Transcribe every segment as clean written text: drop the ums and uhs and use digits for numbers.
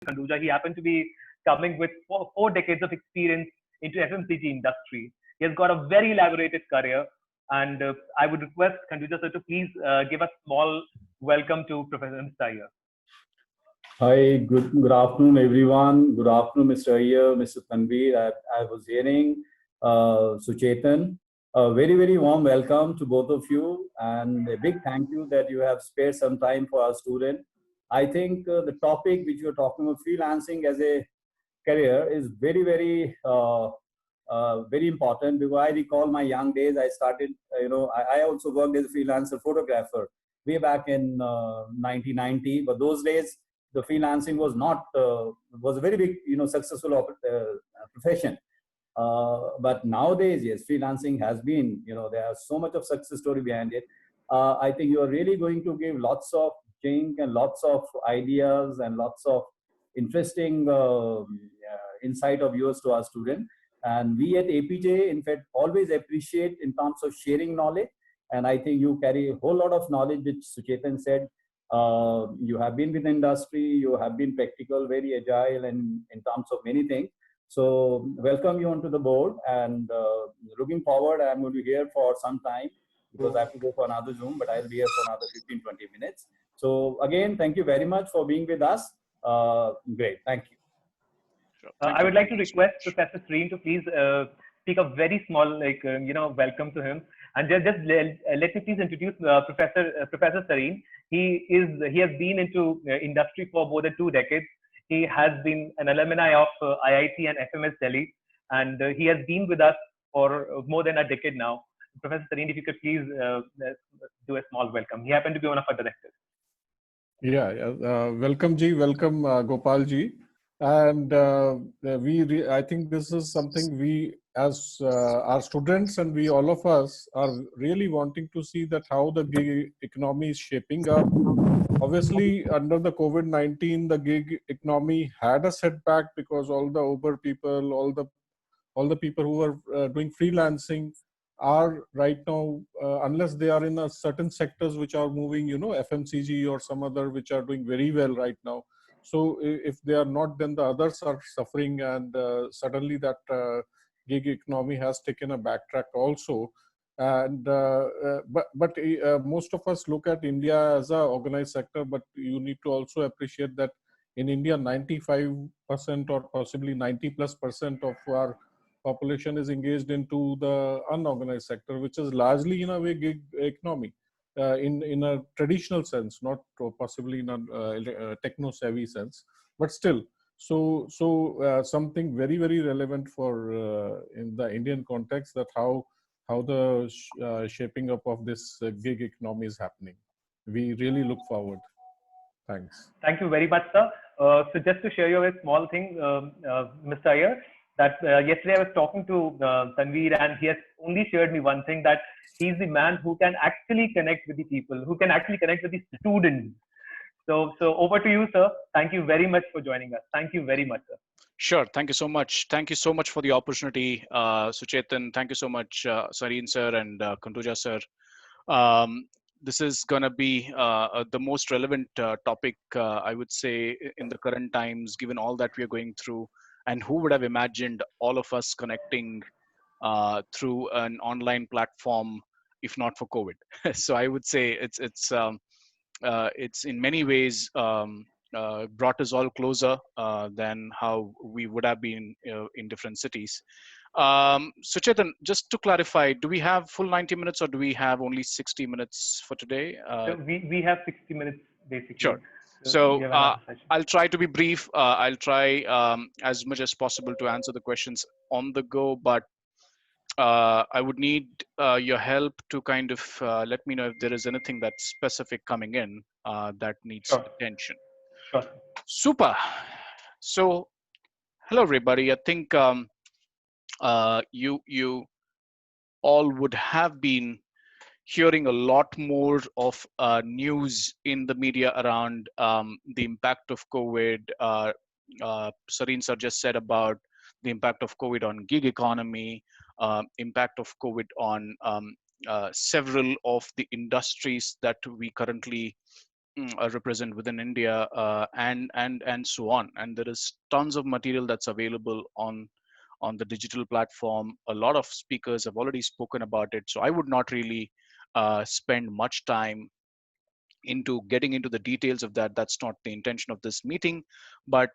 Kanduja. He happened to be coming with four decades of experience into FMCG industry. He has got a very elaborated career, and I would request Kanduja sir to please give a small welcome to Professor Mr. Iyer. Hi, good afternoon, everyone. Good afternoon, Mr. Iyer, Mr. Tanveer. I was hearing Suchetan. A very warm welcome to both of you, and a big thank you that you have spared some time for our student. I think the topic which you're talking about, freelancing as a career, is very important, because I recall my young days. I started, I also worked as a freelancer photographer way back in 1990. But those days, the freelancing was not was a very big, successful profession. But nowadays, yes, freelancing has been, there are so much of success story behind it. I think you are really going to give lots of think and lots of ideas and lots of interesting insight of yours to our student. And we at Apeejay, in fact, always appreciate in terms of sharing knowledge. And I think you carry a whole lot of knowledge, which Suchetan said. You have been with the industry, you have been practical, very agile, and in terms of many things. So welcome you onto the board, and looking forward. I'm going to be here for some time, because I have to go for another Zoom, but I'll be here for another 15-20 minutes. So again, thank you very much for being with us. Great, thank you. Sure. I would like to request Professor Sareen to please speak a very small, welcome to him. And just let me please introduce Professor Sareen. He has been into industry for more than 2 decades. He has been an alumni of IIT and FMS Delhi, and he has been with us for more than a decade now. Professor Sareen, if you could please do a small welcome. He happened to be one of our directors. Welcome Ji, welcome Gopal Ji. And I think this is something we as our students and we all of us are really wanting to see, that how the gig economy is shaping up. Obviously, under the COVID-19, the gig economy had a setback, because all the Uber people, all the people who are doing freelancing are right now, unless they are in a certain sectors which are moving, FMCG or some other which are doing very well right now. So if they are not, then the others are suffering, and suddenly that gig economy has taken a backtrack also. And but most of us look at India as a organized sector, but you need to also appreciate that in India, 95% or possibly 90+% of our population is engaged into the unorganized sector, which is largely in a way gig economy. In a traditional sense, not possibly in a techno-savvy sense, but still. So something very relevant for in the Indian context, that how the shaping up of this gig economy is happening. We really look forward. Thanks. Thank you very much, sir. So just to share you a small thing, Mr. Iyer, that yesterday I was talking to Tanveer, and he has only shared me one thing, that he's the man who can actually connect with the people, who can actually connect with the students. So over to you, sir. Thank you very much for joining us. Thank you very much, sir. Sure. Thank you so much. Thank you so much for the opportunity, Suchetan. Thank you so much, Sareen sir and Kanduja sir. This is going to be the most relevant topic, I would say, in the current times, given all that we are going through. And who would have imagined all of us connecting through an online platform, if not for COVID? So I would say it's in many ways brought us all closer than how we would have been in different cities. Suchetan, just to clarify, do we have full 90 minutes or do we have only 60 minutes for today? So we have 60 minutes basically. Sure. So I'll try to be brief. I'll try as much as possible to answer the questions on the go, but I would need your help to kind of let me know if there is anything that's specific coming in that needs attention. Sure. Super. So, hello everybody. I think you all would have been hearing a lot more of news in the media around the impact of COVID. Sareen sir just said about the impact of COVID on gig economy, impact of COVID on several of the industries that we currently represent within India, and so on. And there is tons of material that's available on the digital platform. A lot of speakers have already spoken about it, so I would not really spend much time into getting into the details of that. That's not the intention of this meeting. But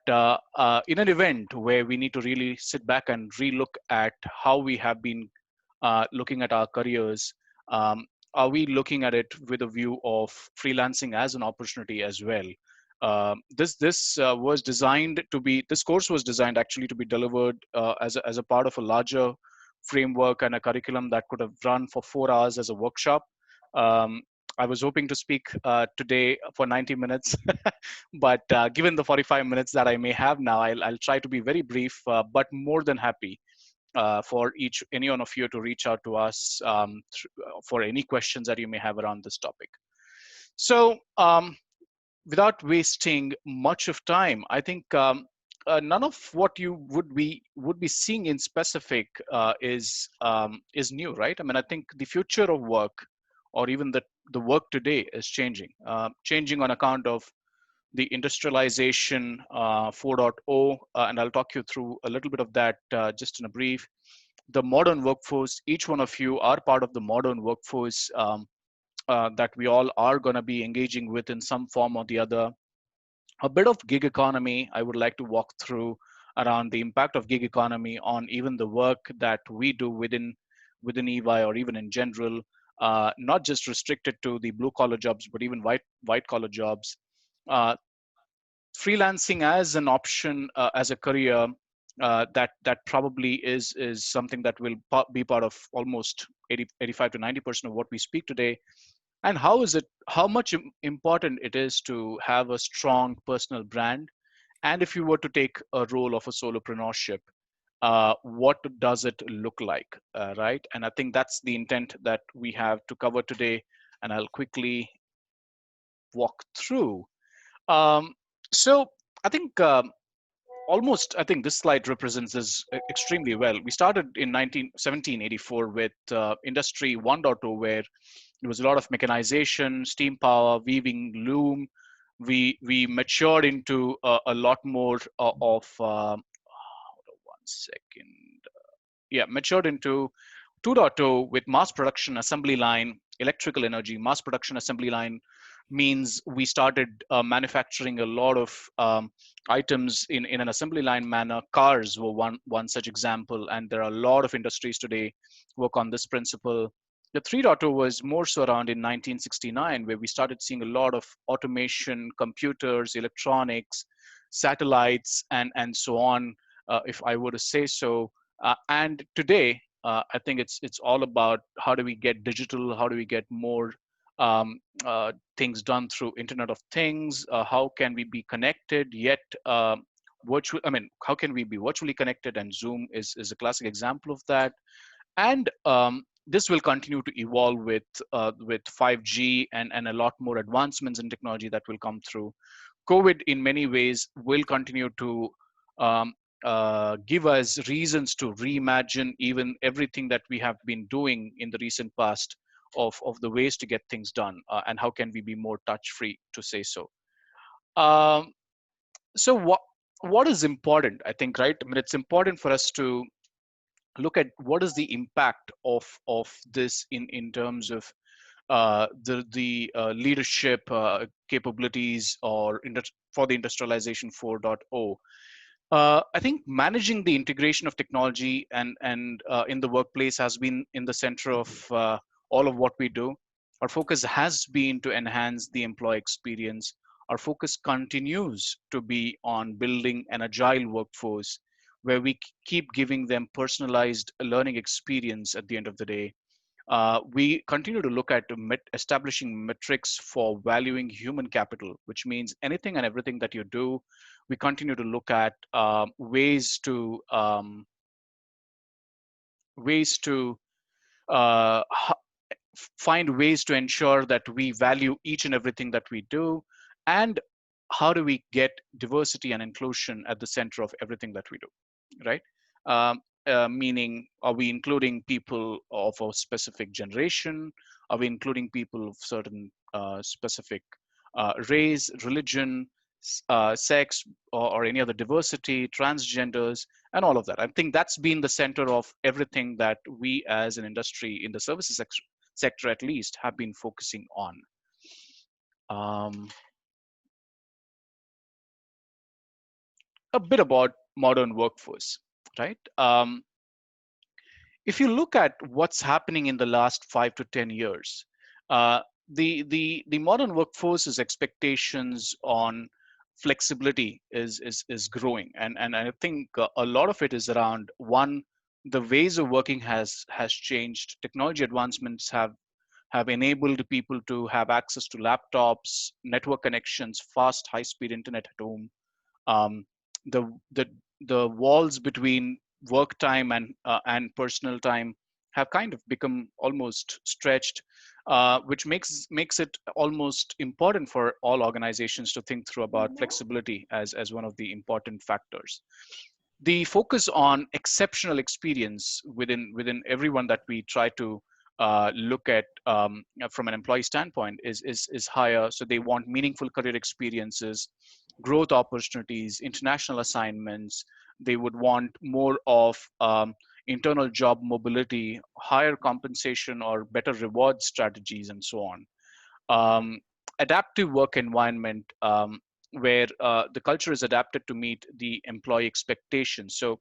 in an event where we need to really sit back and relook at how we have been looking at our careers, um, are we looking at it with a view of freelancing as an opportunity as well? This was designed to be, this course was designed actually to be delivered as a part of a larger framework and a curriculum that could have run for 4 hours as a workshop. Um, I was hoping to speak today for 90 minutes, but given the 45 minutes that I may have now, I'll try to be very brief, but more than happy for any one of you to reach out to us for any questions that you may have around this topic. So without wasting much of time, I think none of what you would be seeing in specific is new, right? I mean, I think the future of work, or even the work today, is changing on account of the industrialization 4.0, and I'll talk you through a little bit of that just in a brief. The modern workforce, each one of you are part of the modern workforce that we all are going to be engaging with in some form or the other. A bit of gig economy I would like to walk through around the impact of gig economy on even the work that we do within EY, or even in general, not just restricted to the blue collar jobs, but even white collar jobs. Uh, Freelancing as an option, as a career, that probably is something that will be part of almost 85 to 90% of what we speak today. And how much important it is to have a strong personal brand. And if you were to take a role of a solopreneurship, what does it look like, right? And I think that's the intent that we have to cover today, and I'll quickly walk through. Um, so I think almost, I think this slide represents this extremely well. We started in 1784 with Industry 1.0, where there was a lot of mechanization, steam power, weaving, loom. We matured into a lot more of hold on one second. Yeah, matured into 2.0 with mass production assembly line, electrical energy. Mass production assembly line means we started manufacturing a lot of items in an assembly line manner. Cars were one such example, and there are a lot of industries today work on this principle. The 3.0 was more so around in 1969, where we started seeing a lot of automation, computers, electronics, satellites, and so on, if I were to say so. And today, I think it's all about how do we get digital, how do we get more things done through Internet of Things, how can we be connected yet virtual. I mean, how can we be virtually connected? And Zoom is a classic example of that. And this will continue to evolve with 5G and a lot more advancements in technology that will come through. COVID, in many ways, will continue to um, give us reasons to reimagine even everything that we have been doing in the recent past of the ways to get things done, and how can we be more touch free, to say so. Um, so what is important? I think, right? I mean, it's important for us to look at what is the impact of this in terms of the leadership capabilities, or for the industrialization 4.0. I think managing the integration of technology and in the workplace has been in the center of all of what we do. Our focus has been to enhance the employee experience. Our focus continues to be on building an agile workforce where we keep giving them personalized learning experience at the end of the day. We continue to look at establishing metrics for valuing human capital, which means anything and everything that you do, we continue to look at ways to uh, find ways to ensure that we value each and everything that we do, and how do we get diversity and inclusion at the center of everything that we do, right? Meaning, are we including people of a specific generation? Are we including people of certain specific race, religion, sex, or any other diversity, transgenders, and all of that. I think that's been the center of everything that we as an industry in the services sector at least have been focusing on. A bit about modern workforce, right? If you look at what's happening in the last 5 to 10 years, uh, the modern workforce's expectations on flexibility is growing, and I think a lot of it is around one, the ways of working has changed. Technology advancements have enabled people to have access to laptops, network connections, fast high speed internet at home. um, the the the walls between work time and personal time have kind of become almost stretched, which makes it almost important for all organizations to think through about flexibility as one of the important factors. The focus on exceptional experience within everyone that we try to look at from an employee standpoint is higher. So they want meaningful career experiences, growth opportunities, international assignments. They would want more of internal job mobility, higher compensation, or better reward strategies, and so on. um, Adaptive work environment, where the culture is adapted to meet the employee expectations. So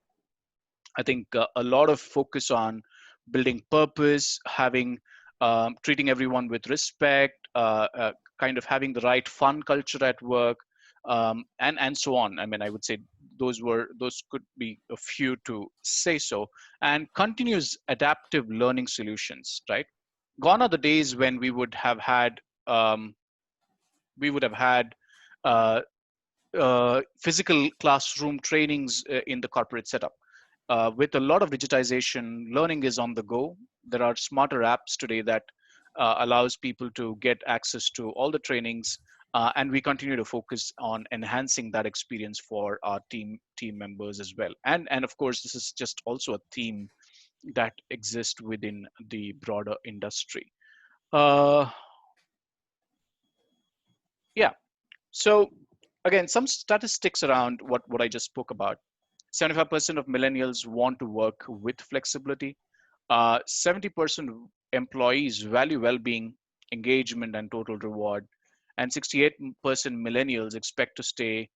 I think a lot of focus on building purpose, having treating everyone with respect, kind of having the right fun culture at work, and so on. I mean, I would say those could be a few to say so. And continuous adaptive learning solutions, right? Gone are the days when um, we would have had uh, physical classroom trainings in the corporate setup. With a lot of digitization, learning is on the go. There are smarter apps today that allows people to get access to all the trainings, and we continue to focus on enhancing that experience for our team members as well. And of course, this is just also a theme that exists within the broader industry. Uh, yeah. So again, some statistics around what I just spoke about. 75% of millennials want to work with flexibility. 70% of employees value well-being, engagement, and total reward. And 68% millennials expect to stay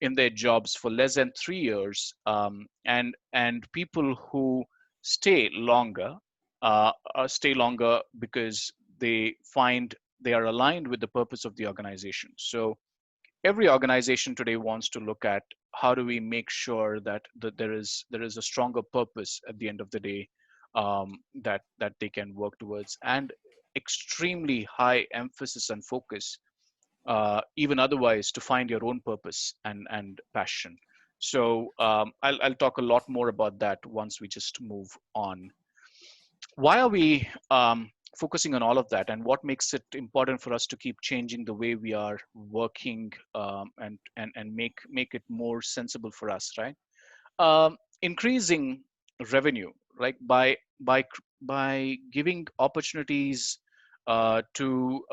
in their jobs for less than 3 years. And people who stay longer stay longer because they find they are aligned with the purpose of the organization. So every organization today wants to look at how do we make sure that there is a stronger purpose at the end of the day, that they can work towards, and extremely high emphasis and focus, even otherwise, to find your own purpose and passion. So I'll talk a lot more about that once we just move on. Why are we focusing on all of that, and what makes it important for us to keep changing the way we are working, and make it more sensible for us, right? Increasing revenue, like by giving opportunities to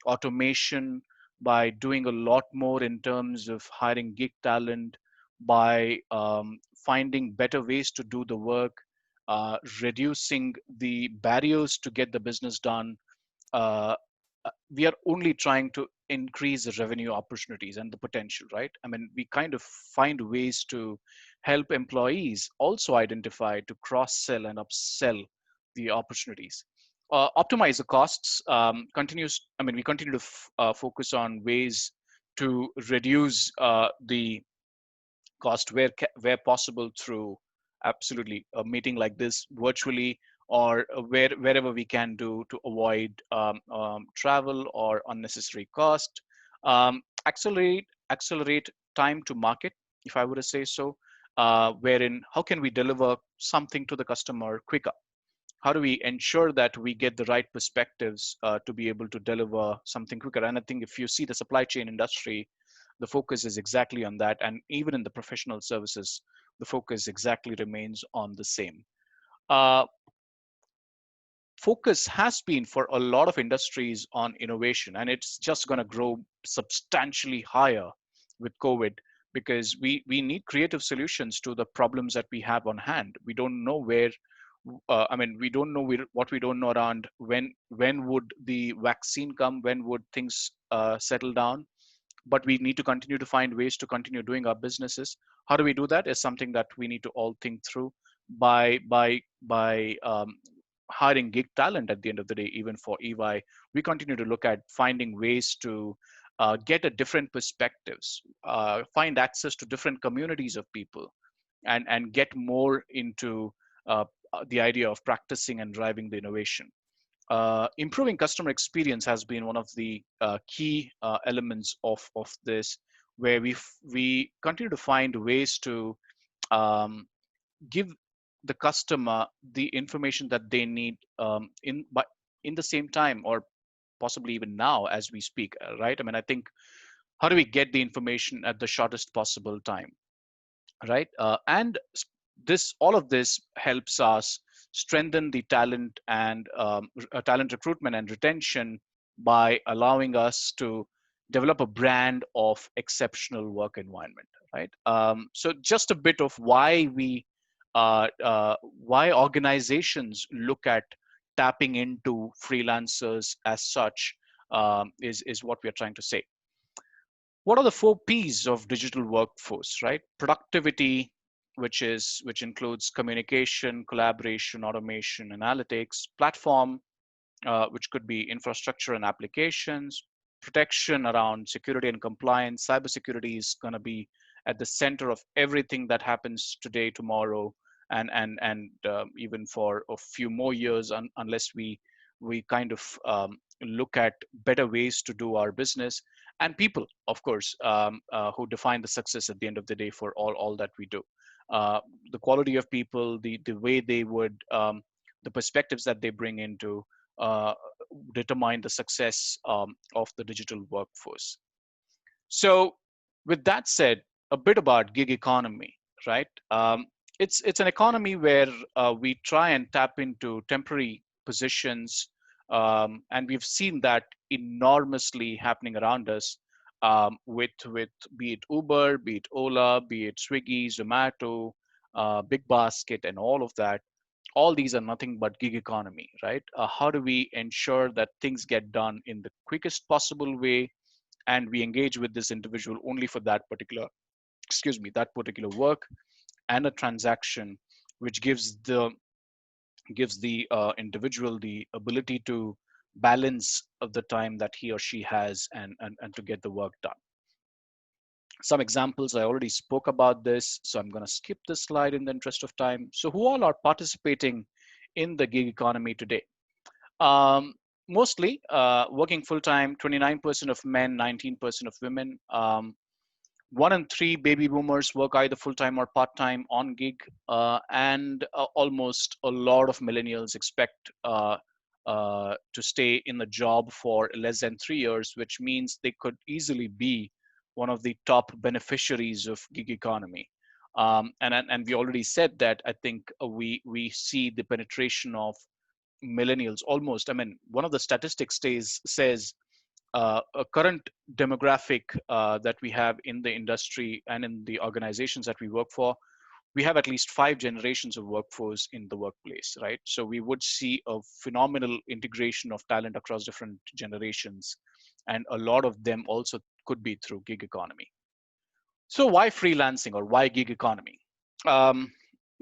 automation, by doing a lot more in terms of hiring gig talent, by finding better ways to do the work, reducing the barriers to get the business done. uh, we are only trying to increase the revenue opportunities and the potential, right? I mean, we kind of find ways to help employees also identify, to cross sell and upsell the opportunities. Optimize the costs, continues. I mean, we continue to focus on ways to reduce the cost where possible through absolutely a meeting like this virtually, or wherever we can do to avoid travel or unnecessary cost. Accelerate time to market, if I were to say so, wherein how can we deliver something to the customer quicker? How do we ensure that we get the right perspectives to be able to deliver something quicker? And I think if you see the supply chain industry, the focus is exactly on that. And even in the professional services, the focus exactly remains on the same. Uh, focus has been for a lot of industries on innovation, and it's just going to grow substantially higher with COVID, because we need creative solutions to the problems that we have on hand. We don't know where, I mean, we don't know what we don't know around when would the vaccine come, when would things settle down. But we need to continue to find ways to continue doing our businesses. How do we do that is something that we need to all think through by hiring gig talent. At the end of the day, even for EY, we continue to look at finding ways to get a different perspectives, find access to different communities of people, and get more into the idea of practicing and driving the innovation. Improving customer experience has been one of the key elements of this, where we continue to find ways to um, give the customer the information that they need in the same time, or possibly even now as we speak, right? I mean, I think, how do we get the information at the shortest possible time, right? And this all of this helps us strengthen the talent and talent recruitment and retention by allowing us to develop a brand of exceptional work environment, right? So just a bit of why organizations look at tapping into freelancers as such, is what we are trying to say. What are the 4 Ps of digital workforce, right? Productivity, which includes communication, collaboration, automation, analytics. Platform, which could be infrastructure and applications. Protection around security and compliance. Cybersecurity is going to be at the center of everything that happens today, tomorrow, and even for a few more years, unless we kind of look at better ways to do our business. And people, of course, who define the success at the end of the day for all that we do. The quality of people, the way they would, the perspectives that they bring into uh, determine the success of the digital workforce. So, with that said, a bit about gig economy, right? It's an economy where we try and tap into temporary positions, and we've seen that enormously happening around us, with be it Uber, be it Ola, be it Swiggy, Zomato, Big Basket, and all of that. All these are nothing but gig economy, right? How do we ensure that things get done in the quickest possible way, and we engage with this individual only for that particular, excuse me, that particular work and a transaction, which gives the individual the ability to balance of the time that he or she has, and to get the work done. Some examples, I already spoke about this, so I'm going to skip this slide in the interest of time. So who all are participating in the gig economy today? Mostly working full-time, 29% of men, 19% of women. 1 in 3 baby boomers work either full-time or part-time on gig, and almost a lot of millennials expect to stay in the job for less than 3 years, which means they could easily be one of the top beneficiaries of gig economy. And we already said that. I think we see the penetration of millennials almost. I mean, one of the statistics says a current demographic that we have in the industry and in the organizations that we work for, we have at least 5 generations of workforce in the workplace, right? So we would see a phenomenal integration of talent across different generations, and a lot of them also could be through gig economy. So why freelancing, or why gig economy? Um,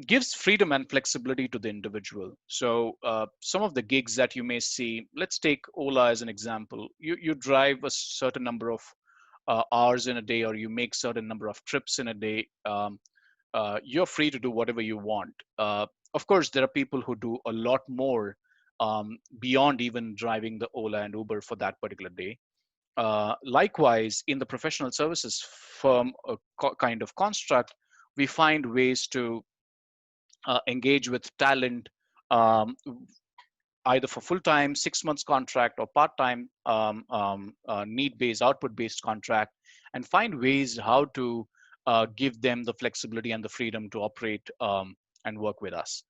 Gives freedom and flexibility to the individual. So some of the gigs that you may see, let's take Ola as an example. You drive a certain number of hours in a day, or you make certain number of trips in a day. You're free to do whatever you want. Of course, there are people who do a lot more beyond even driving the Ola and Uber for that particular day. Likewise, in the professional services firm kind of construct, we find ways to engage with talent, um, either for full-time 6 months contract, or part-time need-based, output-based contract, and find ways how to give them the flexibility and the freedom to operate and work with us.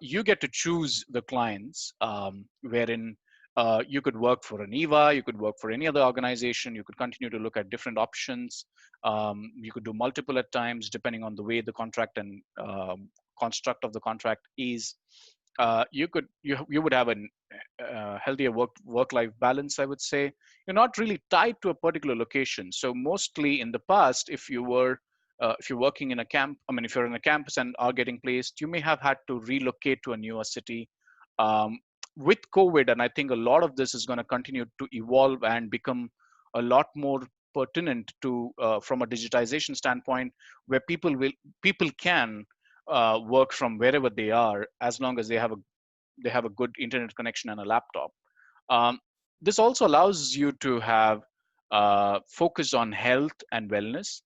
you get to choose the clients, wherein you could work for an EVA, you could work for any other organization, you could continue to look at different options. You could do multiple at times, depending on the way the contract and construct of the contract is. You would have a healthier work life balance, I would say. You're not really tied to a particular location. So mostly in the past, if you're working in a camp, I mean, if you're in a campus and are getting placed, you may have had to relocate to a newer city. Um, with COVID, and I think a lot of this is going to continue to evolve and become a lot more pertinent to from a digitization standpoint, where people can work from wherever they are, as long as they have a good internet connection and a laptop. Um, this also allows you to have focus on health and wellness.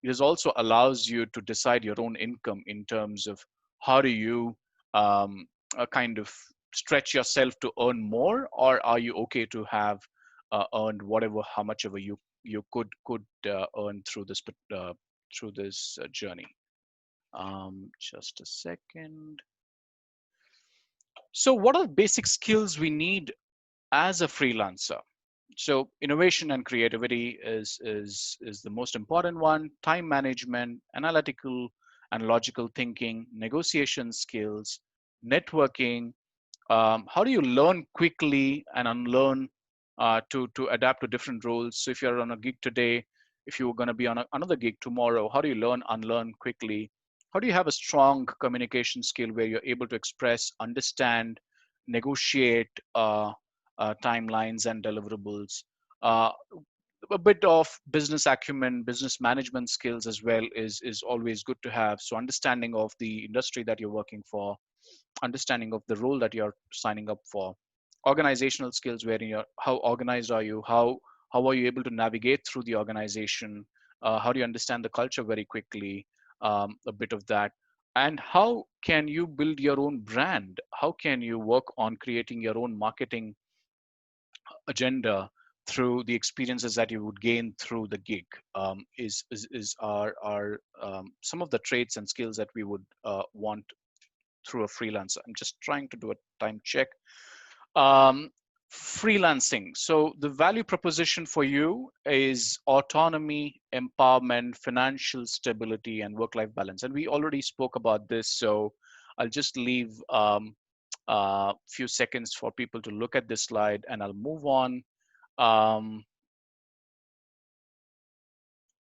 This also allows you to decide your own income in terms of how do you kind of stretch yourself to earn more, or are you okay to have earned whatever, how much ever you could earn through this journey. Just a second. So, what are the basic skills we need as a freelancer? So innovation and creativity is the most important one. Time management, analytical and logical thinking, negotiation skills, networking. How do you learn quickly and unlearn to adapt to different roles? So if you're on a gig today, if you're going to be on another gig tomorrow, how do you learn, unlearn quickly? How do you have a strong communication skill where you're able to express, understand, negotiate timelines and deliverables? Uh, a bit of business acumen, business management skills as well is always good to have. So understanding of the industry that you're working for, understanding of the role that you're signing up for, organizational skills, wherein you're how organized are you, how are you able to navigate through the organization, how do you understand the culture very quickly, a bit of that, and how can you build your own brand, how can you work on creating your own marketing agenda through the experiences that you would gain through the gig, is are some of the traits and skills that we would want through a freelancer. I'm just trying to do a time check. Um, Freelancing. So the value proposition for you is autonomy, empowerment, financial stability, and work-life balance. And we already spoke about this, so I'll just leave a few seconds for people to look at this slide, and I'll move on. Um,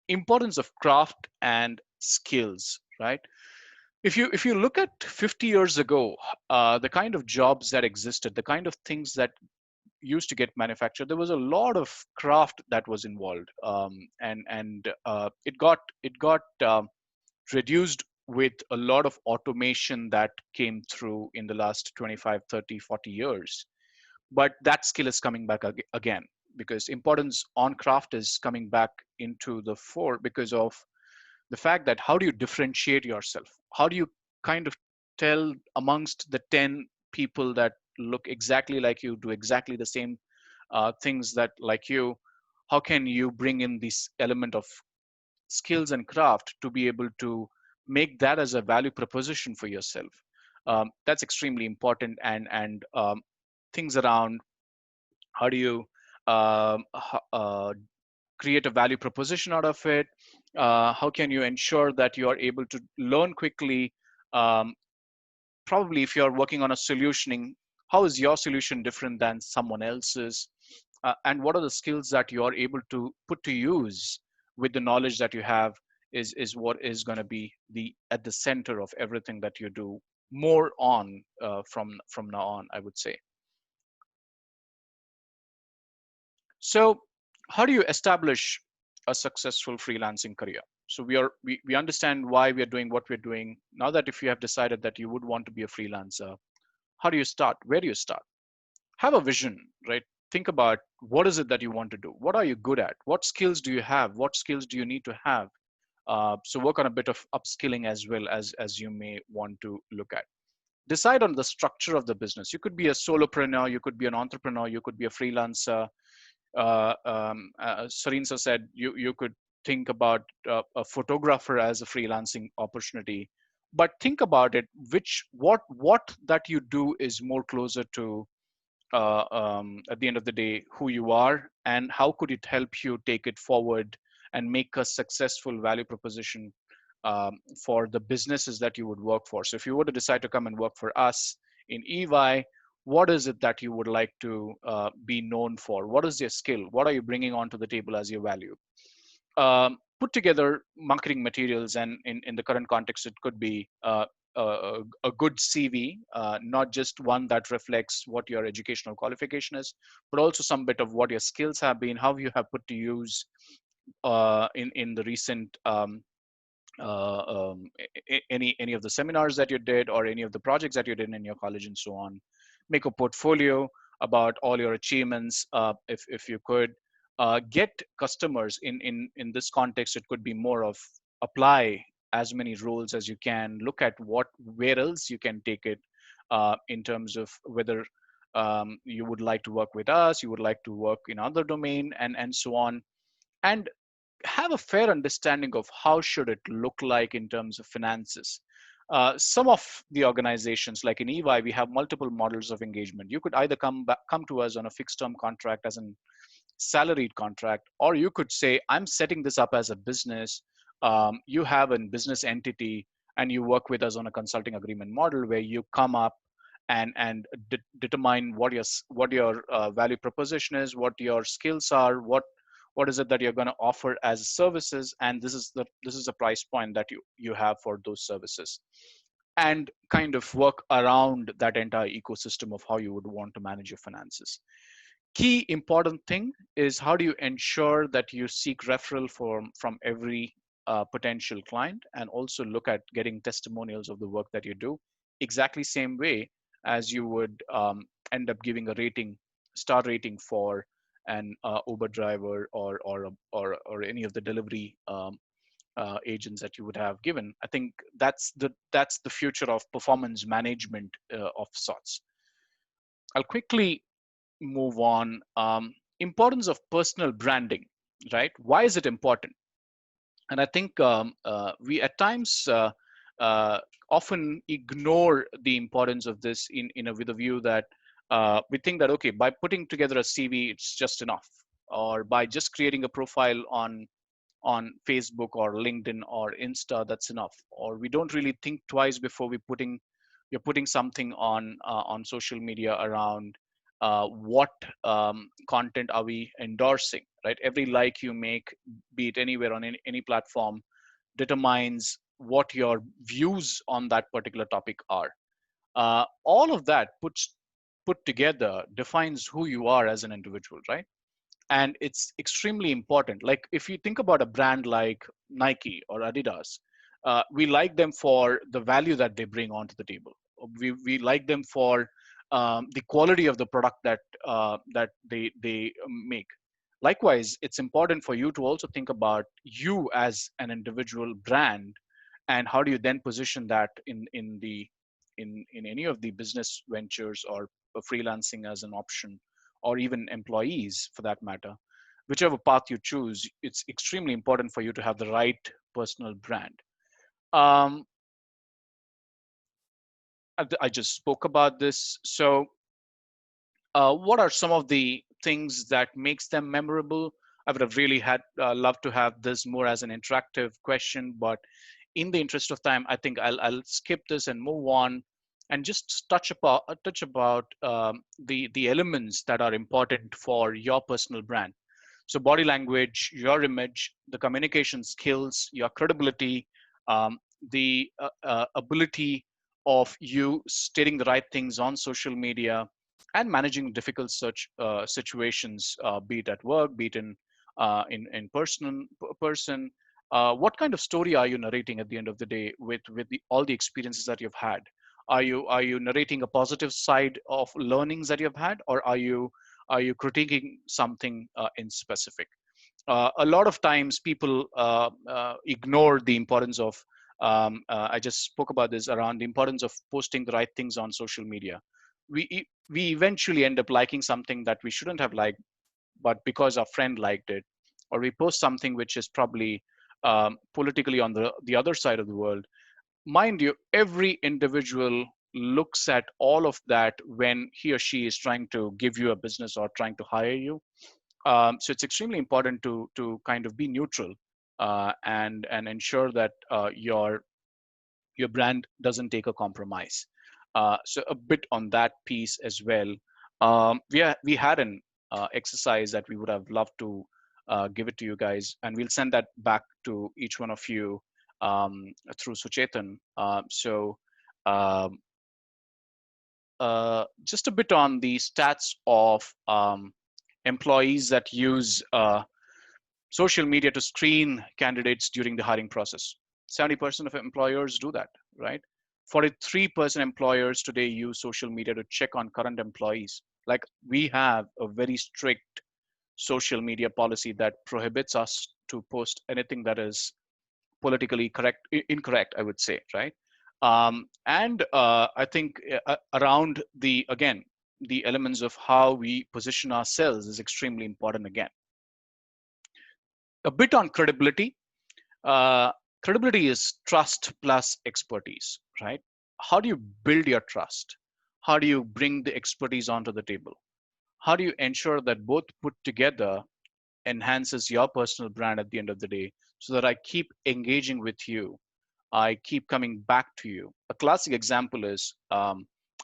Importance of craft and skills, right? If you look at 50 years ago, the kind of jobs that existed, the kind of things that used to get manufactured, there was a lot of craft that was involved, and it got reduced with a lot of automation that came through in the last 25, 30, 40 years. But that skill is coming back again, because importance on craft is coming back into the fore because of the fact that how do you differentiate yourself, how do you kind of tell amongst the 10 people that look exactly like you, do exactly the same things that like you, how can you bring in this element of skills and craft to be able to make that as a value proposition for yourself? That's extremely important. And things around how do you um, h- uh, create a value proposition out of it, how can you ensure that you are able to learn quickly, um, probably if you're working on a solutioning, how is your solution different than someone else's, and what are the skills that you are able to put to use with the knowledge that you have is what is going to be the at the center of everything that you do more on from now on, I would say. So how do you establish a successful freelancing career? So we understand why we are doing what we're doing. Now that if you have decided that you would want to be a freelancer, how do you start? Where do you start? Have a vision, right? Think about what is it that you want to do? What are you good at? What skills do you have? What skills do you need to have? So work on a bit of upskilling as well as you may want to look at. Decide on the structure of the business. You could be a solopreneur, you could be an entrepreneur, you could be a freelancer. Sarinsa said you could think about a photographer as a freelancing opportunity. but think about it, what that you do is more closer to at the end of the day who you are, and how could it help you take it forward and make a successful value proposition for the businesses that you would work for. So if you were to decide to come and work for us in EY, what is it that you would like to be known for? What is your skill? What are you bringing onto the table as your value? Put together marketing materials, and in the current context, it could be a good CV, not just one that reflects what your educational qualification is, but also some bit of what your skills have been, how you have put to use in the recent any of the seminars that you did, or any of the projects that you did in your college, and so on. Make a portfolio about all your achievements, if you could. Get customers in this context. It could be more of apply as many roles as you can. Look at where else you can take it, in terms of whether you would like to work with us, you would like to work in other domain, and so on. And have a fair understanding of how should it look like in terms of finances. Some of the organizations, like in EY, we have multiple models of engagement. You could either come to us on a fixed term contract as an salaried contract, or you could say, I'm setting this up as a business. You have a business entity, and you work with us on a consulting agreement model, where you come up and determine what your value proposition is, what your skills are, what is it that you're going to offer as services, and this is the price point that you have for those services, and kind of work around that entire ecosystem of how you would want to manage your finances. Key important thing is, how do you ensure that you seek referral from every potential client, and also look at getting testimonials of the work that you do, exactly same way as you would end up giving a star rating for an Uber driver, or any of the delivery agents that you would have given. I think that's the future of performance management of sorts. I'll quickly move on. Importance of personal branding, right? Why is it important? And I think we at times uh, often ignore the importance of this with a view that we think that, okay, by putting together a CV, it's just enough, or by just creating a profile on Facebook or LinkedIn or Insta, that's enough. Or we don't really think twice before you're putting something on social media around what content are we endorsing, right? Every like you make, be it anywhere on any platform, determines what your views on that particular topic are. All of that put together defines who you are as an individual, right? And it's extremely important. Like, if you think about a brand like Nike or Adidas, we like them for the value that they bring onto the table. We like them for the quality of the product that they make. Likewise, it's important for you to also think about you as an individual brand, and how do you then position that in any of the business ventures, or freelancing as an option, or even employees for that matter. Whichever path you choose, it's extremely important for you to have the right personal brand. um, I just spoke about this. So what are some of the things that makes them memorable? I would have really had loved to have this more as an interactive question, but in the interest of time, I think I'll skip this and move on, and just touch about the elements that are important for your personal brand. So body language, your image, the communication skills, your credibility, the ability of you stating the right things on social media, and managing difficult such situations, be it at work, be it in person. What kind of story are you narrating at the end of the day with all the experiences that you've had? Are you narrating a positive side of learnings that you've had, or are you critiquing something in specific? A lot of times people ignore the importance of I just spoke about this around the importance of posting the right things on social media. We eventually end up liking something that we shouldn't have liked, but because our friend liked it, or we post something which is probably politically on the other side of the world, mind you, every individual looks at all of that when he or she is trying to give you a business or trying to hire you. So it's extremely important to kind of be neutral, and ensure that your brand doesn't take a compromise. So a bit on that piece as well. We had an exercise that we would have loved to give it to you guys, and we'll send that back to each one of you through Suchetan. So um, just a bit on the stats of employees that use social media to screen candidates during the hiring process. 70% of employers do that, right? 43% employers today use social media to check on current employees. Like, we have a very strict social media policy that prohibits us to post anything that is politically incorrect, I would say, right? And I think around again, the elements of how we position ourselves is extremely important again. A bit on credibility. uh, Credibility is trust plus expertise, right? How do you build your trust? How do you bring the expertise onto the table? How do you ensure that both put together enhances your personal brand at the end of the day, so that I keep engaging with you, I keep coming back to you? A classic example is,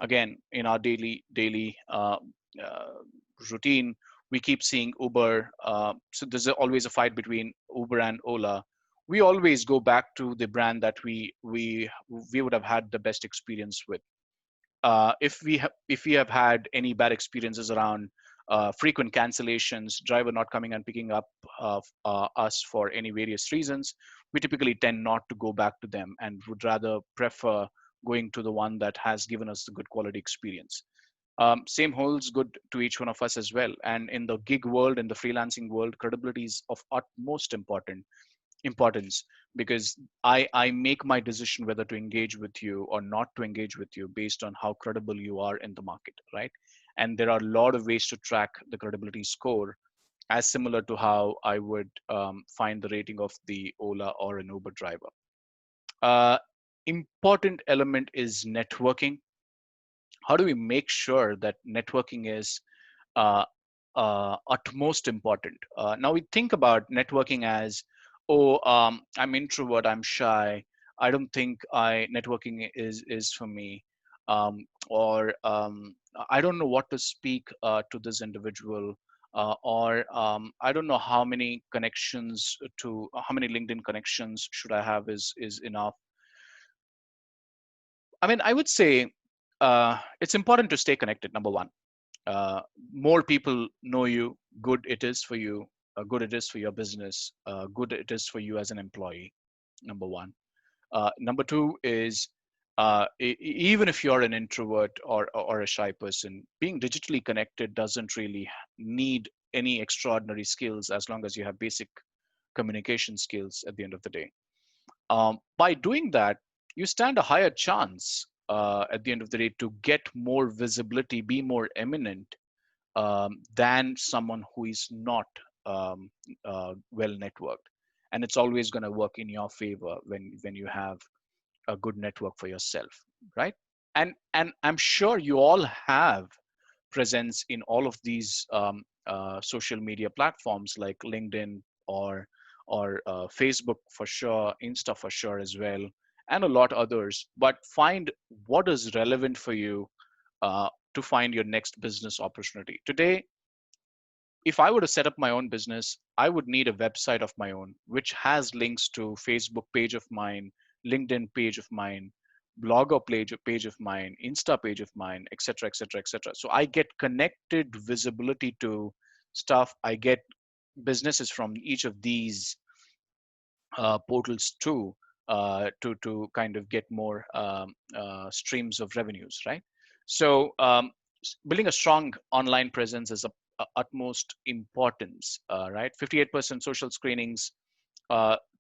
again, in our daily uh, routine, we keep seeing Uber. So there's always a fight between Uber and Ola. We always go back to the brand that we would have had the best experience with. If we have had any bad experiences around frequent cancellations, driver not coming and picking up us for any various reasons, we typically tend not to go back to them and would rather prefer going to the one that has given us the good quality experience. Same holds good to each one of us as well. And in the gig world, in the freelancing world, credibility is of utmost importance, because I make my decision whether to engage with you or not to engage with you based on how credible you are in the market, right? And there are a lot of ways to track the credibility score, as similar to how I would find the rating of the Ola or an Uber driver. Uh, Important element is networking. How do we make sure that networking is uh, utmost important? Now we think about networking as, oh, I'm introvert, I'm shy, I don't think I networking is for me, or I don't know what to speak to this individual, or I don't know how many connections to how many LinkedIn connections should I have is enough. I mean, I would say it's important to stay connected. Number one, uh, more people know you, good it is for you, good it is for your business, good it is for you as an employee. Number one. Number two is, even if you're an introvert or a shy person, being digitally connected doesn't really need any extraordinary skills, as long as you have basic communication skills at the end of the day. By doing that, you stand a higher chance at the end of the day to get more visibility, be more eminent, than someone who is not well networked. And it's always going to work in your favor when you have a good network for yourself, right? And I'm sure you all have presence in all of these social media platforms like LinkedIn or Facebook for sure, Insta for sure as well, and a lot others. But find what is relevant for you to find your next business opportunity. Today, if I were to set up my own business, I would need a website of my own, which has links to Facebook page of mine, LinkedIn page of mine, blogger page of mine, Insta page of mine, etc., etc., etc. So I get connected visibility to stuff. I get businesses from each of these portals too, to kind of get more streams of revenues, right? So building a strong online presence is a utmost importance, right? 58% social screenings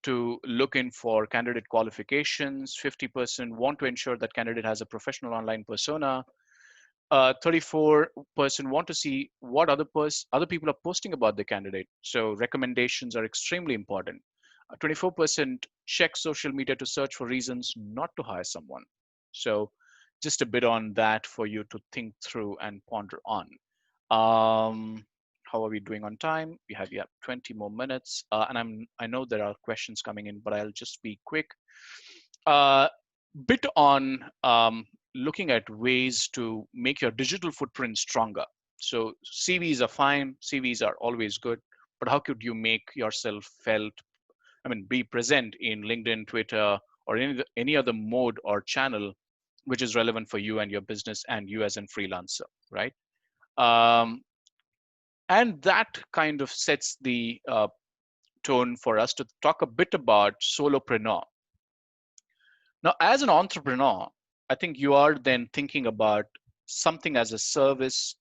to look in for candidate qualifications. 50% want to ensure that candidate has a professional online persona. 34% want to see what other people are posting about the candidate. So recommendations are extremely important. 24% check social media to search for reasons not to hire someone. So just a bit on that for you to think through and ponder on. How are we doing on time? We have 20 more minutes, and I know there are questions coming in, but I'll just be quick. Bit on looking at ways to make your digital footprint stronger. So CVs are fine, CVs are always good, but how could you make yourself felt? I mean, be present in LinkedIn, Twitter, or any other mode or channel which is relevant for you and your business and you as a freelancer, right? Um, and that kind of sets the tone for us to talk a bit about solopreneur. Now, as an entrepreneur, I think you are then thinking about something as a service.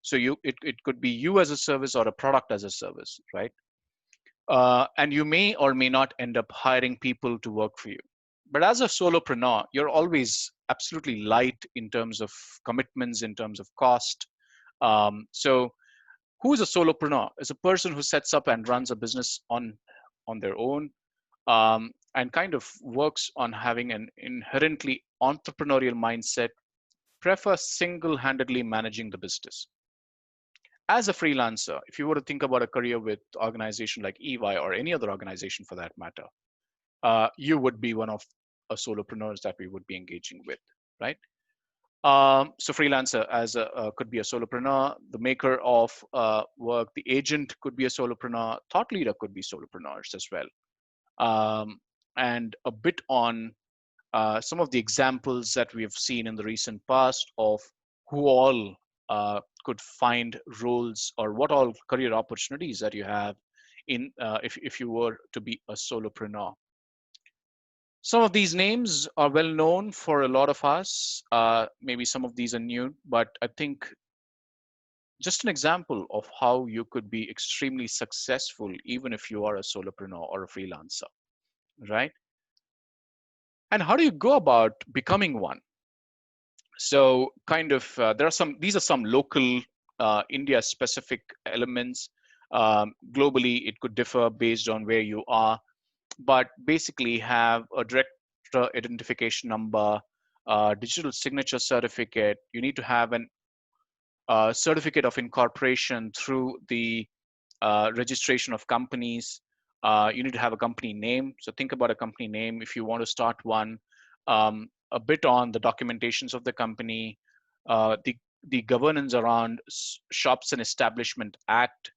So it could be you as a service or a product as a service, right? And you may or may not end up hiring people to work for you. But as a solopreneur, you're always absolutely light in terms of commitments, in terms of cost. So who is a solopreneur? Is a person who sets up and runs a business on their own, and kind of works on having an inherently entrepreneurial mindset, prefer single-handedly managing the business. As a freelancer, if you were to think about a career with organization like EY or any other organization for that matter, you would be one of a solopreneurs that we would be engaging with, right? So freelancer as could be a solopreneur, the maker of work, the agent could be a solopreneur, thought leader could be solopreneurs as well. And a bit on some of the examples that we've seen in the recent past of who all could find roles or what all career opportunities that you have in if you were to be a solopreneur. Some of these names are well known for a lot of us. Maybe some of these are new, but I think just an example of how you could be extremely successful even if you are a solopreneur or a freelancer, right? And how do you go about becoming one? So kind of these are some local India specific elements. Globally, it could differ based on where you are, but basically have a director identification number, digital signature certificate. You need to have an certificate of incorporation through the registration of companies. You need to have a company name. So think about a company name if you want to start one. A bit on the documentations of the company, the governance around Shops and Establishment Act,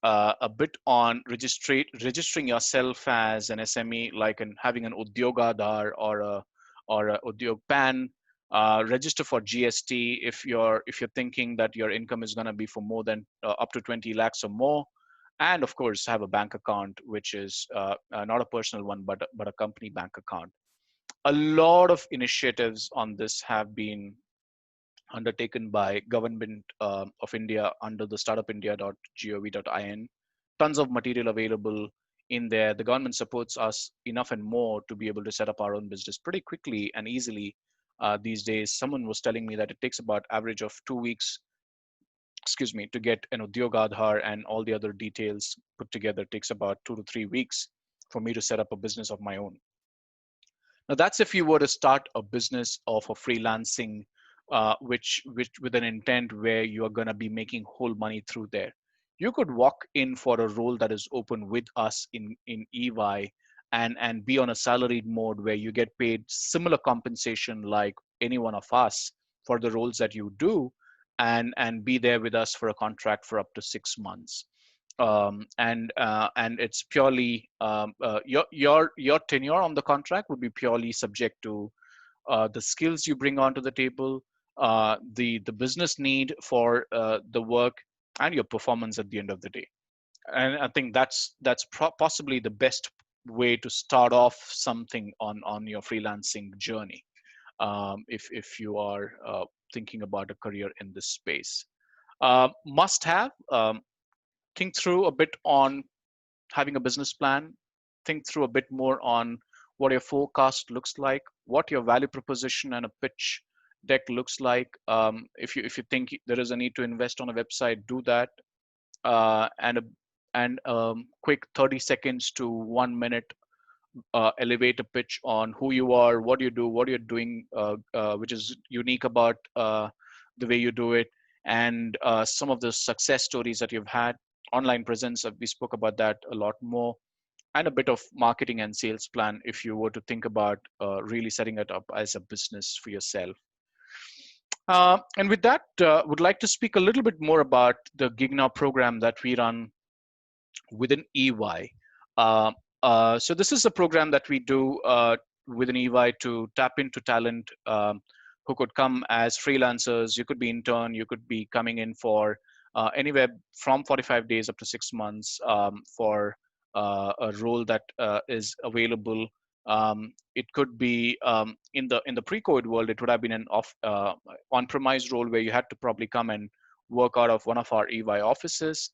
a bit on registering yourself as an SME, like having an Udyogadhar or a Udyog PAN. Register for GST if you're thinking that your income is going to be for more than up to 20 lakhs or more, and of course have a bank account which is not a personal one but a company bank account. A lot of initiatives on this have been undertaken by government of India under the startupindia.gov.in. Tons of material available in there. The government supports us enough and more to be able to set up our own business pretty quickly and easily. These days, someone was telling me that it takes about average of 2 weeks, excuse me, to get an Udyogadhar and all the other details put together. It takes about 2 to 3 weeks for me to set up a business of my own. Now that's if you were to start a business of a freelancing, which with an intent where you are going to be making whole money through there. You could walk in for a role that is open with us in EY and be on a salaried mode where you get paid similar compensation like any one of us for the roles that you do, and be there with us for a contract for up to 6 months. And it's purely your tenure on the contract would be purely subject to the skills you bring onto the table, the business need for the work, and your performance at the end of the day. And I think that's possibly the best way to start off something on your freelancing journey, if you are thinking about a career in this space. Must have. Think through a bit on having a business plan, think through a bit more on what your forecast looks like, what your value proposition and a pitch deck looks like. If you think there is a need to invest on a website, do that. And and quick 30 seconds to 1 minute elevator pitch on who you are, what you do, what you're doing, which is unique about the way you do it, and some of the success stories that you've had, online presence. We spoke about that a lot more, and a bit of marketing and sales plan if you were to think about really setting it up as a business for yourself. And with that, would like to speak a little bit more about the Gig Now program that we run within EY. Uh, so this is a program that we do within EY to tap into talent who could come as freelancers. You could be intern, you could be coming in for anywhere from 45 days up to 6 months for a role that is available. It could be in the pre-COVID world, it would have been an on-premise role where you had to probably come and work out of one of our EY offices.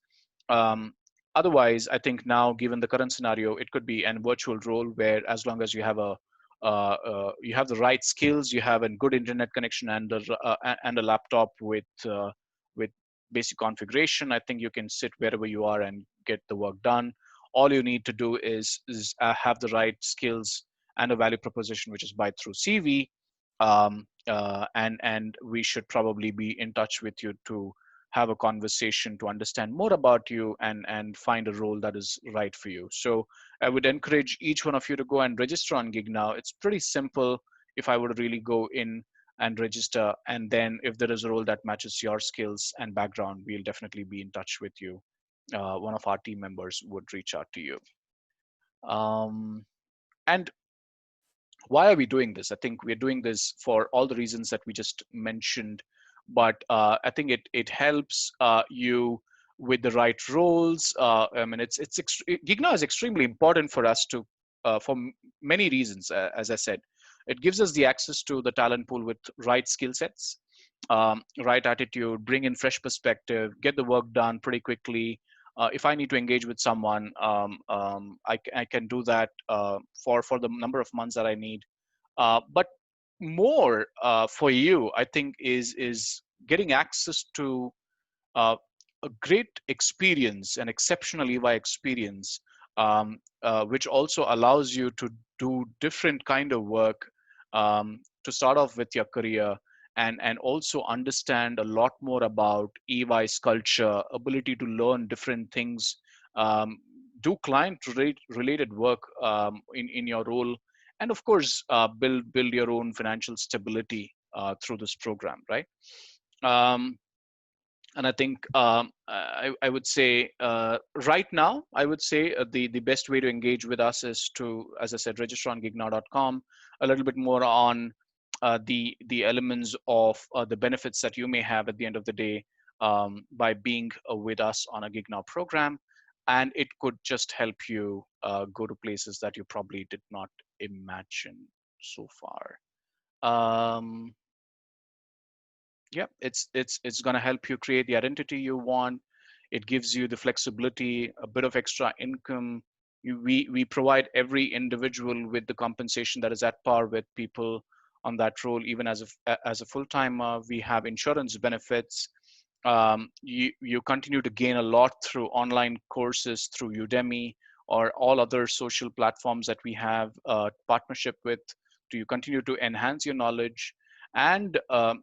Um, Otherwise, I think now, given the current scenario, it could be an virtual role where, as long as you have you have the right skills, you have a good internet connection and a laptop with basic configuration, I think you can sit wherever you are and get the work done. All you need to do is have the right skills and a value proposition, which is by through CV, and we should probably be in touch with you to have a conversation to understand more about you and find a role that is right for you. So I would encourage each one of you to go and register on Gig Now. It's pretty simple if I were to really go in and register. And then if there is a role that matches your skills and background, we'll definitely be in touch with you. One of our team members would reach out to you. And why are we doing this? I think we're doing this for all the reasons that we just mentioned, but I think it helps you with the right roles. I mean, Gig Now is extremely important for us to for many reasons. As I said, it gives us the access to the talent pool with right skill sets, right attitude, bring in fresh perspective, get the work done pretty quickly. If I need to engage with someone, I can do that for the number of months that I need. But more for you, I think, is getting access to a great experience, an exceptional EY experience, which also allows you to do different kind of work to start off with your career, and also understand a lot more about EY's culture, ability to learn different things, do related work in your role, and of course build your own financial stability through this program, right? Um, and I think I would say right now, I would say the best way to engage with us is to, as I said, register on gignow.com, a little bit more on the elements of the benefits that you may have at the end of the day by being with us on a Gig Now program. And it could just help you go to places that you probably did not imagine so far. Yeah, it's going to help you create the identity you want. It gives you the flexibility, a bit of extra income. We provide every individual with the compensation that is at par with people on that role. Even as a full-timer, we have insurance benefits. You continue to gain a lot through online courses, through Udemy or all other social platforms that we have partnership with. Do you continue to enhance your knowledge and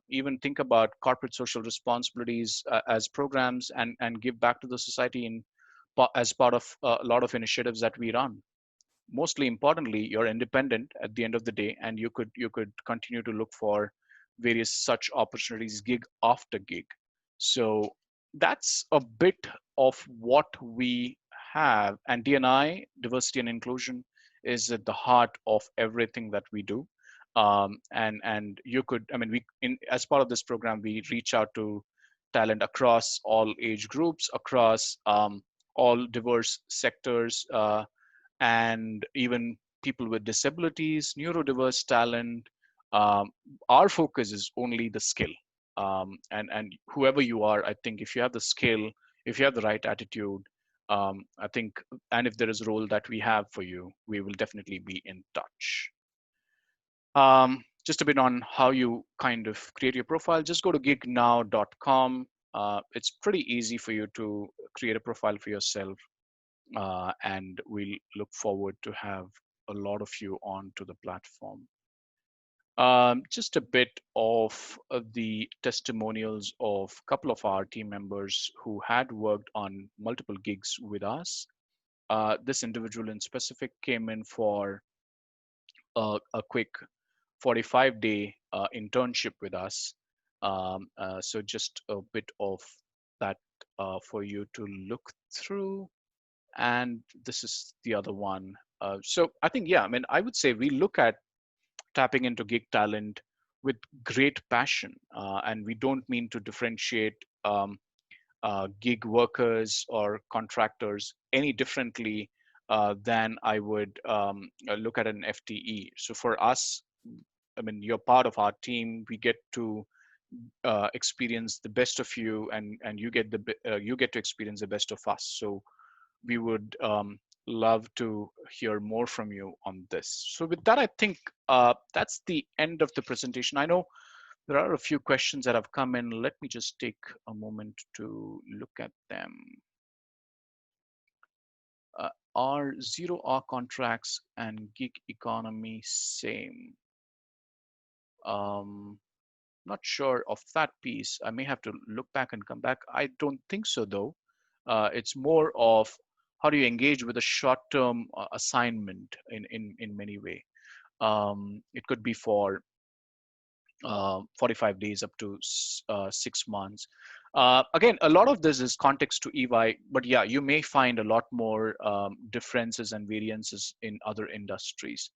even think about corporate social responsibilities as programs, and give back to the society as part of a lot of initiatives that we run. Mostly importantly, you're independent at the end of the day, and you could continue to look for various such opportunities gig after gig. So that's a bit of what we have. And DNI, diversity and inclusion, is at the heart of everything that we do. And you could, I mean, as part of this program, we reach out to talent across all age groups, across all diverse sectors, and even people with disabilities, neurodiverse talent. Um, our focus is only the skill. And whoever you are, I think if you have the skill, if you have the right attitude, I think, and if there is a role that we have for you, we will definitely be in touch. Just a bit on how you kind of create your profile. Just go to gignow.com. It's pretty easy for you to create a profile for yourself. and we'll look forward to have a lot of you onto the platform. Just a bit of the testimonials of a couple of our team members who had worked on multiple gigs with us. This individual in specific came in for a quick 45-day internship with us. So just a bit of that for you to look through. And this is the other one. So I think, yeah, I mean, I would say we look at tapping into gig talent with great passion. And we don't mean to differentiate gig workers or contractors any differently than I would look at an FTE. So for us, I mean, you're part of our team. We get to experience the best of you, and you get you get to experience the best of us. So we would love to hear more from you on this. So with that, I think that's the end of the presentation. I know there are a few questions that have come in. Let me just take a moment to look at them. Are zero-hour contracts and gig economy same? Not sure of that piece. I may have to look back and come back. I don't think so, though. It's more of how do you engage with a short-term assignment in many way. It could be for 45 days up to 6 months. Again, a lot of this is context to EY, but yeah, you may find a lot more differences and variances in other industries.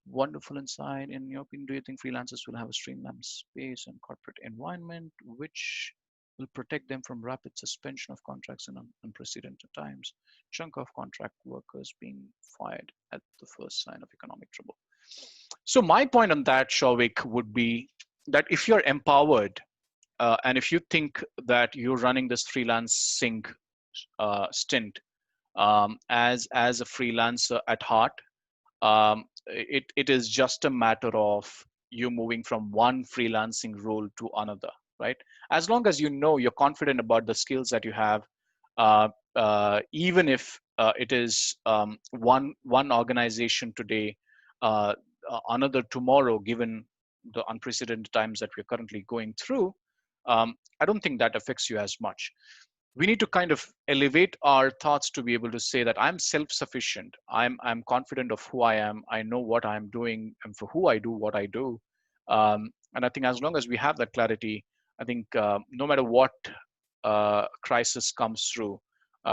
Wonderful insight. In your opinion, do you think freelancers will have a streamlined space and corporate environment which will protect them from rapid suspension of contracts in unprecedented times? Chunk of contract workers being fired at the first sign of economic trouble. So my point on that, Shavik, would be that if you're empowered and if you think that you're running this freelancing stint as a freelancer at heart, it is just a matter of you moving from one freelancing role to another, right? As long as you know you're confident about the skills that you have, even if it is one organization today, another tomorrow, given the unprecedented times that we're currently going through, I don't think that affects you as much. We need to kind of elevate our thoughts to be able to say that I'm self-sufficient. I'm confident of who I am. I know what I'm doing and for who I do what I do. And I think as long as we have that clarity, I think no matter what crisis comes through,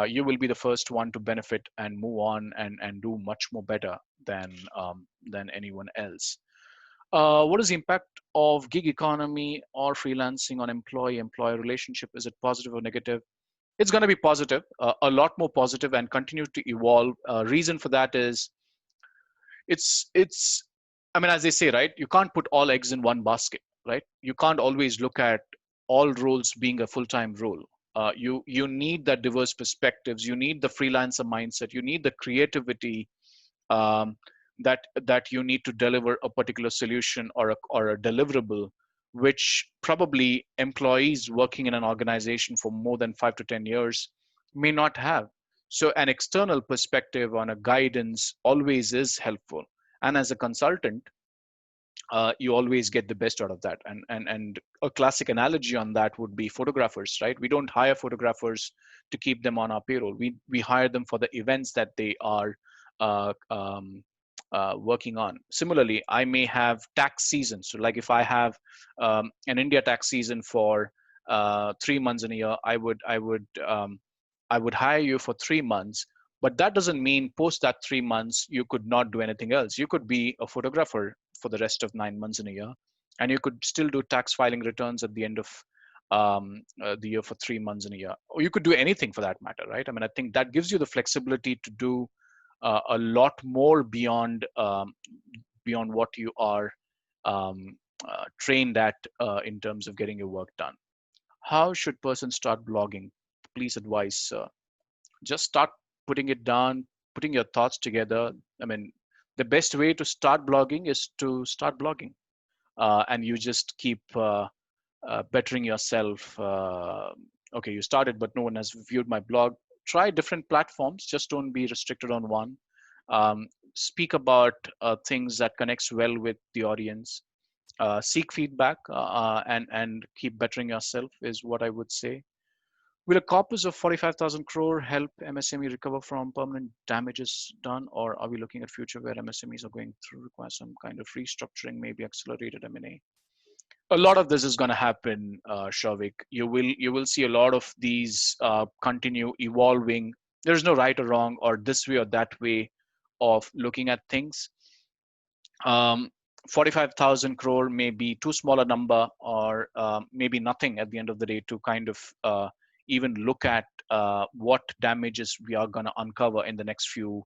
you will be the first one to benefit and move on and do much more better than anyone else. What is the impact of gig economy or freelancing on employee-employer relationship? Is it positive or negative? It's going to be positive, a lot more positive, and continue to evolve. Reason for that is it's I mean, as they say, right, you can't put all eggs in one basket, right? You can't always look at all roles being a full-time role. You need that diverse perspectives. You need the freelancer mindset. You need the creativity um, that you need to deliver a particular solution or a deliverable, which probably employees working in an organization for more than 5 to 10 years may not have. So an external perspective on a guidance always is helpful. And as a consultant, you always get the best out of that. And a classic analogy on that would be photographers, right? We don't hire photographers to keep them on our payroll. We hire them for the events that they are uh, um, working on. Similarly, I may have tax season. So like if I have an India tax season for 3 months in a year, I would hire you for 3 months. But that doesn't mean post that 3 months, you could not do anything else. You could be a photographer for the rest of 9 months in a year, and you could still do tax filing returns at the end of the year for 3 months in a year. Or you could do anything for that matter, right? I mean, I think that gives you the flexibility to do a lot more beyond beyond what you are trained at in terms of getting your work done. How should person start blogging? Please advise, sir. Just start putting it down, putting your thoughts together. I mean, the best way to start blogging is to start blogging, and you just keep bettering yourself. Okay, you started, but no one has viewed my blog. try different platforms. Just don't be restricted on one. Speak about things that connects well with the audience. Seek feedback and keep bettering yourself is what I would say. Will a corpus of 45,000 crore help MSME recover from permanent damages done, or are we looking at future where MSMEs are going through require some kind of restructuring, maybe accelerated M&A? A lot of this is going to happen, Shavik. You will see a lot of these continue evolving. There's no right or wrong or this way or that way of looking at things. um, 45,000 crore may be too small a number, or maybe nothing at the end of the day to kind of even look at what damages we are going to uncover in the next few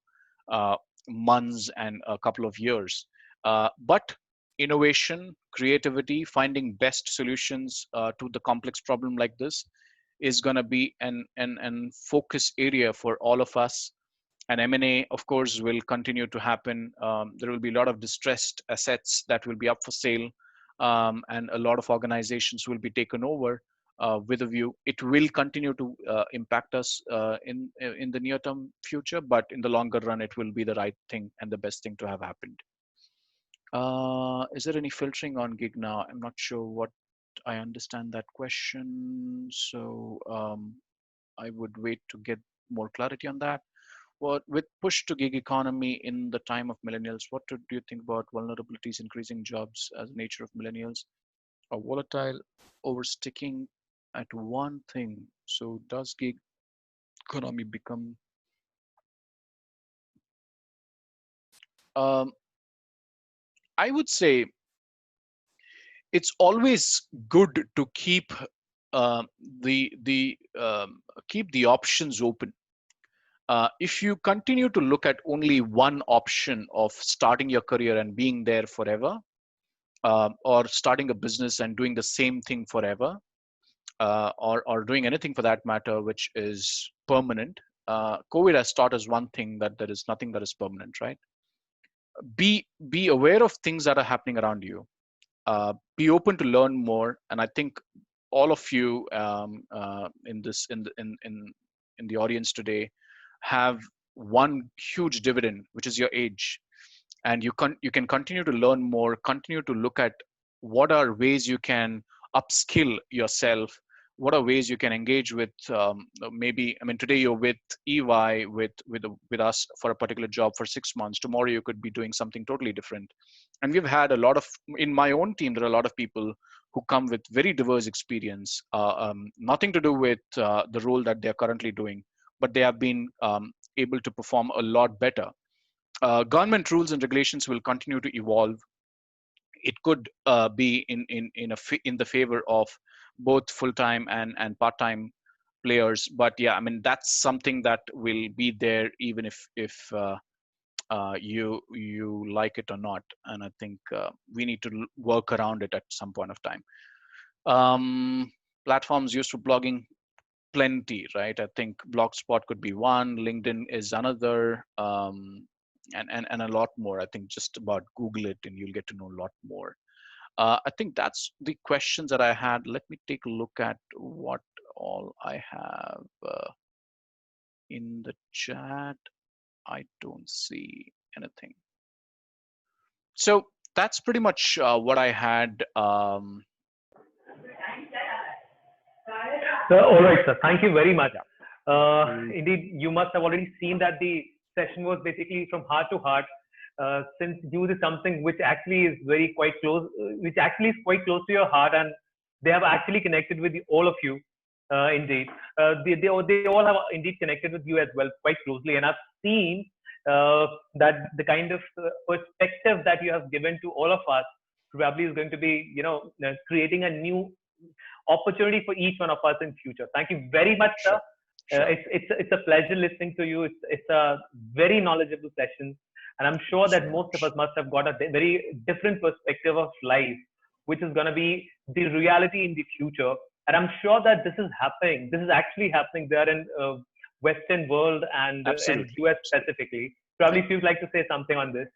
uh, months and a couple of years. But innovation, creativity, finding best solutions to the complex problem like this is going to be an focus area for all of us. And M&A, of course, will continue to happen. There will be a lot of distressed assets that will be up for sale, and a lot of organizations will be taken over with a view. It will continue to impact us in the near-term future, but in the longer run, it will be the right thing and the best thing to have happened. Is there any filtering on gig now? I'm not sure what I understand that question, so I would wait to get more clarity on that. What with push to gig economy in the time of millennials, what do you think about vulnerabilities, increasing jobs as the nature of millennials are volatile, over sticking at one thing? So does gig economy become um, I would say it's always good to keep uh, the keep the options open. If you continue to look at only one option of starting your career and being there forever, or starting a business and doing the same thing forever, or doing anything for that matter, which is permanent. COVID has taught us one thing, that there is nothing that is permanent, right? Be aware of things that are happening around you. Be open to learn more, and I think all of you in this in the audience today have one huge dividend, which is your age. And you can continue to learn more, continue to look at what are ways you can upskill yourself, what are ways you can engage with, maybe, I mean, today you're with EY with us for a particular job for 6 months. Tomorrow you could be doing something totally different. And we've had a lot of, in my own team, there are a lot of people who come with very diverse experience, nothing to do with the role that they're currently doing, but they have been able to perform a lot better. Government rules and regulations will continue to evolve. It could be in the favor of both full-time and part-time players, but yeah, I mean, that's something that will be there even if you like it or not. And I think we need to work around it at some point of time. Platforms used for blogging, plenty, right? I think Blogspot could be one, LinkedIn is another, and a lot more. I think just about Google it and you'll get to know a lot more. I think that's the questions that I had. Let me take a look at what all I have in the chat. I don't see anything. So that's pretty much what I had. All right, sir. Thank you very much. Indeed, you must have already seen that the session was basically from heart to heart. Since youth is something which actually is very quite close, which actually is quite close to your heart, and they have actually connected with all of you. Indeed, they all have indeed connected with you as well quite closely, and I've seen that the kind of perspective that you have given to all of us probably is going to be, creating a new opportunity for each one of us in future. Thank you very much, sir. Sure. It's a pleasure listening to you. It's a very knowledgeable session, and I'm sure that most of us must have got a very different perspective of life, which is going to be the reality in the future. And I'm sure that this is happening. This is actually happening there in Western world and US specifically. Probably, if you'd like to say something on this.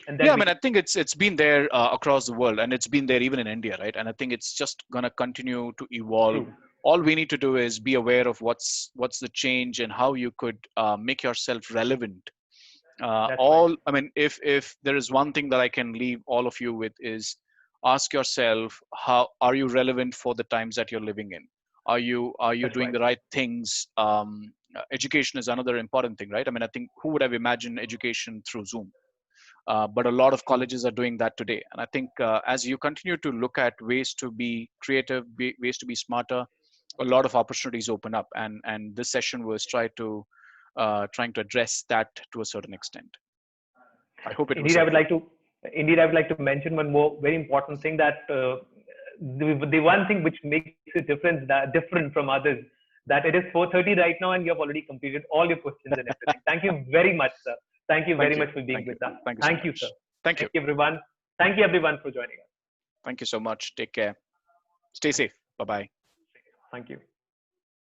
And then I mean, I think it's been there across the world, and it's been there even in India, right? And I think it's just going to continue to evolve. True. all we need to do is be aware of what's the change and how you could make yourself relevant. That's right. I mean, if there is one thing that I can leave all of you with is ask yourself, how are you relevant for the times that you're living in? Are you That's doing right. the right things? Education is another important thing, right? I mean, I think who would have imagined education through Zoom? But a lot of True. colleges are doing that today. And I think as you continue to look at ways to be creative, ways to be smarter, a lot of opportunities open up. And this session was trying to address that to a certain extent. I hope it was Indeed, I would helpful. like to. Indeed, I would like to mention one more very important thing that the one thing which makes it different from others, that it is 4:30 right now and you have already completed all your questions and everything. Thank you very much, sir. Thank you very Thank you. much for being Thank you. with us. Thank you so Thank you, sir. much. Thank you. Thank you, everyone. Thank you, everyone, for joining us. Thank you so much. Take care. Stay safe. Bye bye. Thank you.